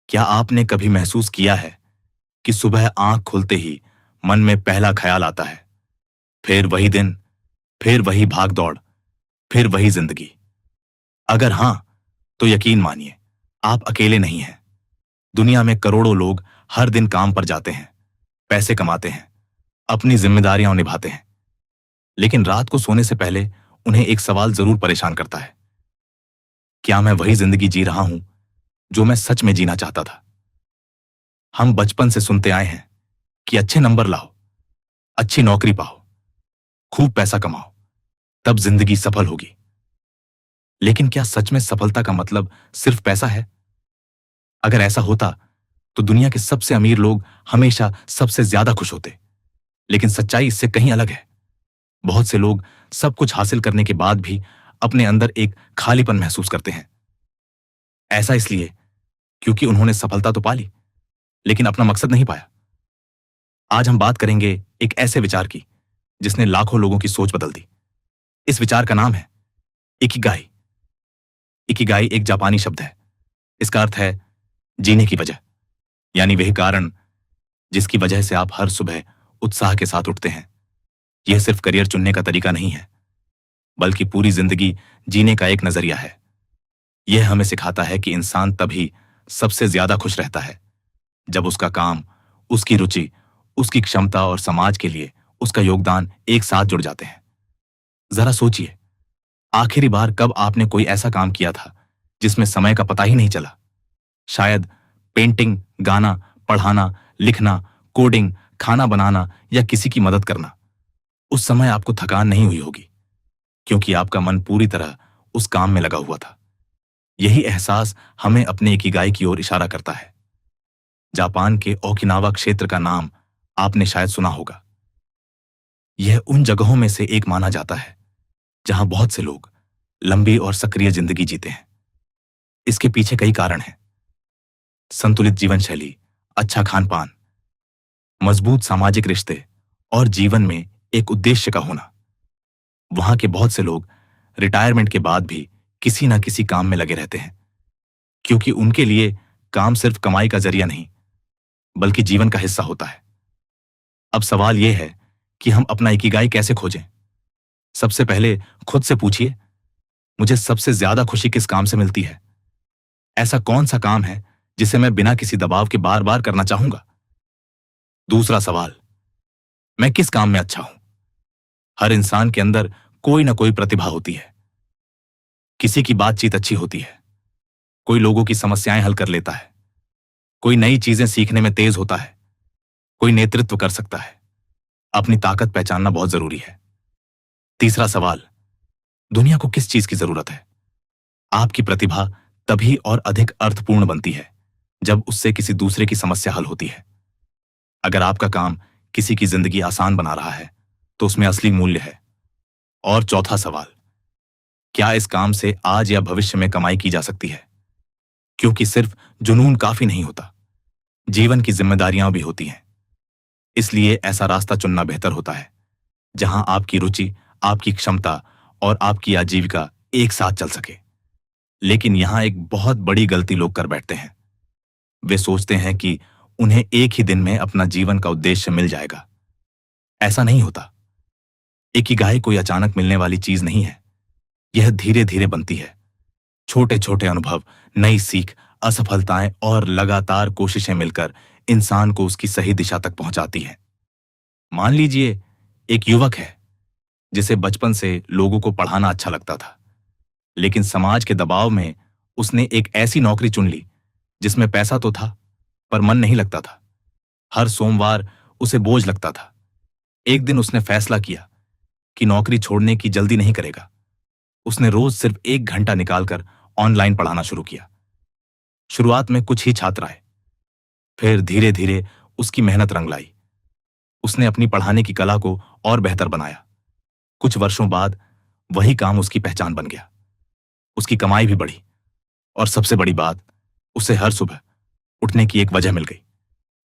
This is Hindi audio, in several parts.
क्या आपने कभी महसूस किया है कि सुबह आंख खुलते ही मन में पहला ख्याल आता है, फिर वही दिन, फिर वही भाग दौड़, फिर वही जिंदगी? अगर हां, तो यकीन मानिए, आप अकेले नहीं हैं। दुनिया में करोड़ों लोग हर दिन काम पर जाते हैं, पैसे कमाते हैं, अपनी जिम्मेदारियां निभाते हैं, लेकिन रात को सोने से पहले उन्हें एक सवाल जरूर परेशान करता है। क्या मैं वही जिंदगी जी रहा हूं जो मैं सच में जीना चाहता था? हम बचपन से सुनते आए हैं कि अच्छे नंबर लाओ, अच्छी नौकरी पाओ, खूब पैसा कमाओ, तब जिंदगी सफल होगी। लेकिन क्या सच में सफलता का मतलब सिर्फ पैसा है? अगर ऐसा होता तो दुनिया के सबसे अमीर लोग हमेशा सबसे ज्यादा खुश होते। लेकिन सच्चाई इससे कहीं अलग है। बहुत से लोग सब कुछ हासिल करने के बाद भी अपने अंदर एक खालीपन महसूस करते हैं। ऐसा इसलिए क्योंकि उन्होंने सफलता तो पा ली, लेकिन अपना मकसद नहीं पाया। आज हम बात करेंगे एक ऐसे विचार की जिसने लाखों लोगों की सोच बदल दी। इस विचार का नाम है इकिगाई। इकिगाई एक जापानी शब्द है। इसका अर्थ है जीने की वजह, यानी वही कारण जिसकी वजह से आप हर सुबह उत्साह के साथ उठते हैं। यह सिर्फ करियर चुनने का तरीका नहीं है, बल्कि पूरी जिंदगी जीने का एक नजरिया है। यह हमें सिखाता है कि इंसान तभी सबसे ज्यादा खुश रहता है जब उसका काम, उसकी रुचि, उसकी क्षमता और समाज के लिए उसका योगदान एक साथ जुड़ जाते हैं। जरा सोचिए, आखिरी बार कब आपने कोई ऐसा काम किया था जिसमें समय का पता ही नहीं चला? शायद पेंटिंग, गाना, पढ़ाना, लिखना, कोडिंग, खाना बनाना या किसी की मदद करना। उस समय आपको थकान नहीं हुई होगी, क्योंकि आपका मन पूरी तरह उस काम में लगा हुआ था। यही एहसास हमें अपने इकिगाई की ओर इशारा करता है। जापान के ओकिनावा क्षेत्र का नाम आपने शायद सुना होगा। यह उन जगहों में से एक माना जाता है जहां बहुत से लोग लंबी और सक्रिय जिंदगी जीते हैं। इसके पीछे कई कारण हैं। संतुलित जीवन शैली, अच्छा खान पान, मजबूत सामाजिक रिश्ते और जीवन में एक उद्देश्य का होना। वहां के बहुत से लोग रिटायरमेंट के बाद भी किसी ना किसी काम में लगे रहते हैं, क्योंकि उनके लिए काम सिर्फ कमाई का जरिया नहीं, बल्कि जीवन का हिस्सा होता है। अब सवाल यह है कि हम अपना इकिगाई कैसे खोजें? सबसे पहले खुद से पूछिए, मुझे सबसे ज्यादा खुशी किस काम से मिलती है? ऐसा कौन सा काम है जिसे मैं बिना किसी दबाव के बार बार करना चाहूंगा? दूसरा सवाल, मैं किस काम में अच्छा हूं? हर इंसान के अंदर कोई ना कोई प्रतिभा होती है। किसी की बातचीत अच्छी होती है, कोई लोगों की समस्याएं हल कर लेता है, कोई नई चीजें सीखने में तेज होता है, कोई नेतृत्व कर सकता है। अपनी ताकत पहचानना बहुत जरूरी है। तीसरा सवाल, दुनिया को किस चीज की जरूरत है? आपकी प्रतिभा तभी और अधिक अर्थपूर्ण बनती है जब उससे किसी दूसरे की समस्या हल होती है। अगर आपका काम किसी की जिंदगी आसान बना रहा है तो उसमें असली मूल्य है। और चौथा सवाल, क्या इस काम से आज या भविष्य में कमाई की जा सकती है? क्योंकि सिर्फ जुनून काफी नहीं होता, जीवन की जिम्मेदारियां भी होती हैं। इसलिए ऐसा रास्ता चुनना बेहतर होता है जहां आपकी रुचि, आपकी क्षमता और आपकी आजीविका एक साथ चल सके। लेकिन यहां एक बहुत बड़ी गलती लोग कर बैठते हैं। वे सोचते हैं कि उन्हें एक ही दिन में अपना जीवन का उद्देश्य मिल जाएगा। ऐसा नहीं होता। इकिगाई कोई अचानक मिलने वाली चीज नहीं है। यह धीरे धीरे बनती है। छोटे छोटे अनुभव, नई सीख, असफलताएं और लगातार कोशिशें मिलकर इंसान को उसकी सही दिशा तक पहुंचाती हैं। मान लीजिए एक युवक है जिसे बचपन से लोगों को पढ़ाना अच्छा लगता था, लेकिन समाज के दबाव में उसने एक ऐसी नौकरी चुन ली जिसमें पैसा तो था, पर मन नहीं लगता था। हर सोमवार उसे बोझ लगता था। एक दिन उसने फैसला किया कि नौकरी छोड़ने की जल्दी नहीं करेगा। उसने रोज सिर्फ 1 घंटा निकालकर ऑनलाइन पढ़ाना शुरू किया। शुरुआत में कुछ ही छात्र आए, फिर धीरे धीरे उसकी मेहनत रंग लाई। उसने अपनी पढ़ाने की कला को और बेहतर बनाया। कुछ वर्षों बाद वही काम उसकी पहचान बन गया। उसकी कमाई भी बढ़ी, और सबसे बड़ी बात, उसे हर सुबह उठने की एक वजह मिल गई।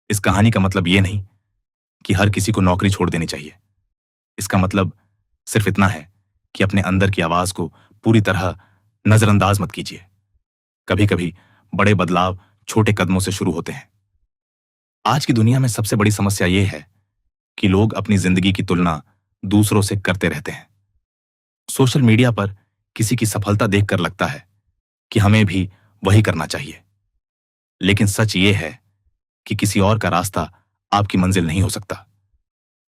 इस कहानी का मतलब यह नहीं कि हर किसी को नौकरी छोड़ देनी चाहिए। इसका मतलब सिर्फ इतना है कि अपने अंदर की आवाज को पूरी तरह नजरअंदाज मत कीजिए। कभी कभी बड़े बदलाव छोटे कदमों से शुरू होते हैं। आज की दुनिया में सबसे बड़ी समस्या यह है कि लोग अपनी जिंदगी की तुलना दूसरों से करते रहते हैं। सोशल मीडिया पर किसी की सफलता देखकर लगता है कि हमें भी वही करना चाहिए। लेकिन सच ये है कि किसी और का रास्ता आपकी मंजिल नहीं हो सकता।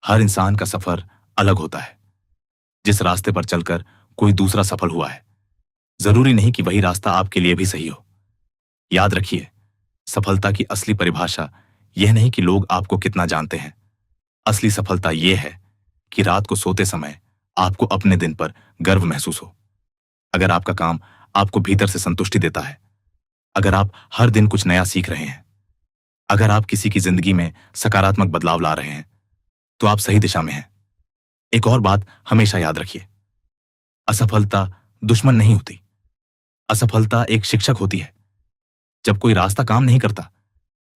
हर इंसान का सफर अलग होता है। जिस रास्ते पर चलकर कोई दूसरा सफल हुआ है, जरूरी नहीं कि वही रास्ता आपके लिए भी सही हो। याद रखिए, सफलता की असली परिभाषा यह नहीं कि लोग आपको कितना जानते हैं। असली सफलता यह है कि रात को सोते समय आपको अपने दिन पर गर्व महसूस हो। अगर आपका काम आपको भीतर से संतुष्टि देता है, अगर आप हर दिन कुछ नया सीख रहे हैं, अगर आप किसी की जिंदगी में सकारात्मक बदलाव ला रहे हैं, तो आप सही दिशा में हैं। एक और बात हमेशा याद रखिए, असफलता दुश्मन नहीं होती। असफलता एक शिक्षक होती है। जब कोई रास्ता काम नहीं करता,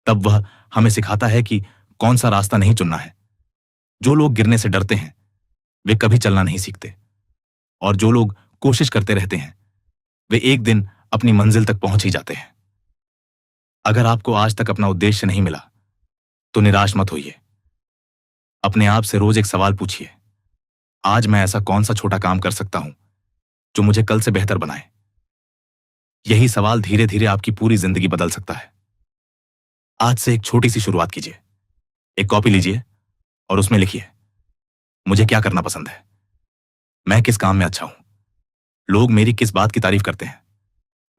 तब वह हमें सिखाता है कि कौन सा रास्ता नहीं चुनना है। जो लोग गिरने से डरते हैं, वे कभी चलना नहीं सीखते, और जो लोग कोशिश करते रहते हैं, वे एक दिन अपनी मंजिल तक पहुंच ही जाते हैं। अगर आपको आज तक अपना उद्देश्य नहीं मिला, तो निराश मत होइए। अपने आप से रोज एक सवाल पूछिए, आज मैं ऐसा कौन सा छोटा काम कर सकता हूं जो मुझे कल से बेहतर बनाए। यही सवाल धीरे धीरे आपकी पूरी जिंदगी बदल सकता है। आज से एक छोटी सी शुरुआत कीजिए। एक कॉपी लीजिए और उसमें लिखिए, मुझे क्या करना पसंद है, मैं किस काम में अच्छा हूं, लोग मेरी किस बात की तारीफ करते हैं,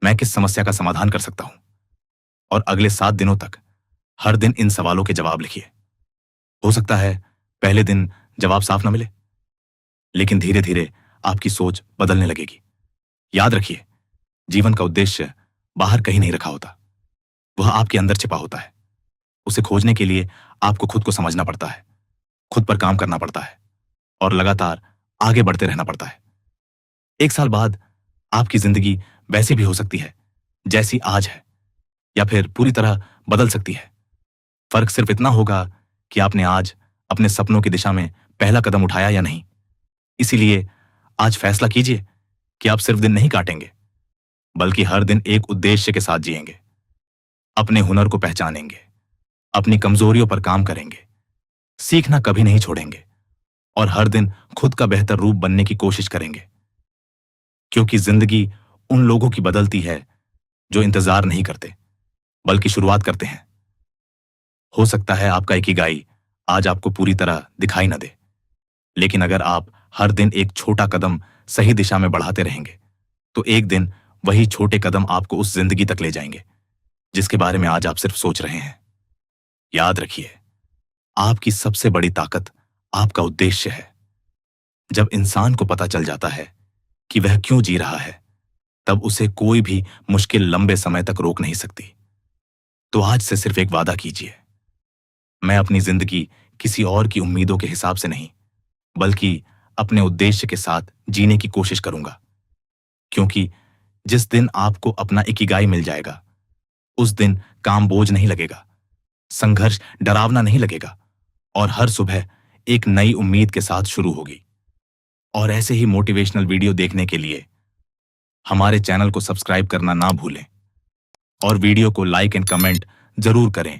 मैं किस समस्या का समाधान कर सकता हूं। और अगले 7 दिनों तक हर दिन इन सवालों के जवाब लिखिए। हो सकता है पहले दिन जवाब साफ ना मिले, लेकिन धीरे धीरे आपकी सोच बदलने लगेगी। याद रखिए, जीवन का उद्देश्य बाहर कहीं नहीं रखा होता, वह आपके अंदर छिपा होता है। उसे खोजने के लिए आपको खुद को समझना पड़ता है, खुद पर काम करना पड़ता है, और लगातार आगे बढ़ते रहना पड़ता है। 1 साल बाद आपकी जिंदगी वैसी भी हो सकती है जैसी आज है, या फिर पूरी तरह बदल सकती है। फर्क सिर्फ इतना होगा कि आपने आज अपने सपनों की दिशा में पहला कदम उठाया या नहीं। इसीलिए आज फैसला कीजिए कि आप सिर्फ दिन नहीं काटेंगे, बल्कि हर दिन एक उद्देश्य के साथ जिएंगे। अपने हुनर को पहचानेंगे, अपनी कमजोरियों पर काम करेंगे, सीखना कभी नहीं छोड़ेंगे, और हर दिन खुद का बेहतर रूप बनने की कोशिश करेंगे। क्योंकि जिंदगी उन लोगों की बदलती है जो इंतजार नहीं करते, बल्कि शुरुआत करते हैं। हो सकता है आपका इकिगाई आज आपको पूरी तरह दिखाई न दे, लेकिन अगर आप हर दिन एक छोटा कदम सही दिशा में बढ़ाते रहेंगे, तो एक दिन वही छोटे कदम आपको उस जिंदगी तक ले जाएंगे जिसके बारे में आज आप सिर्फ सोच रहे हैं। याद रखिए, आपकी सबसे बड़ी ताकत आपका उद्देश्य है। जब इंसान को पता चल जाता है कि वह क्यों जी रहा है, तब उसे कोई भी मुश्किल लंबे समय तक रोक नहीं सकती। तो आज से सिर्फ एक वादा कीजिए, मैं अपनी जिंदगी किसी और की उम्मीदों के हिसाब से नहीं, बल्कि अपने उद्देश्य के साथ जीने की कोशिश करूंगा। क्योंकि जिस दिन आपको अपना इकिगाई मिल जाएगा, उस दिन काम बोझ नहीं लगेगा, संघर्ष डरावना नहीं लगेगा, और हर सुबह एक नई उम्मीद के साथ शुरू होगी। और ऐसे ही मोटिवेशनल वीडियो देखने के लिए हमारे चैनल को सब्सक्राइब करना ना भूलें, और वीडियो को लाइक एंड कमेंट जरूर करें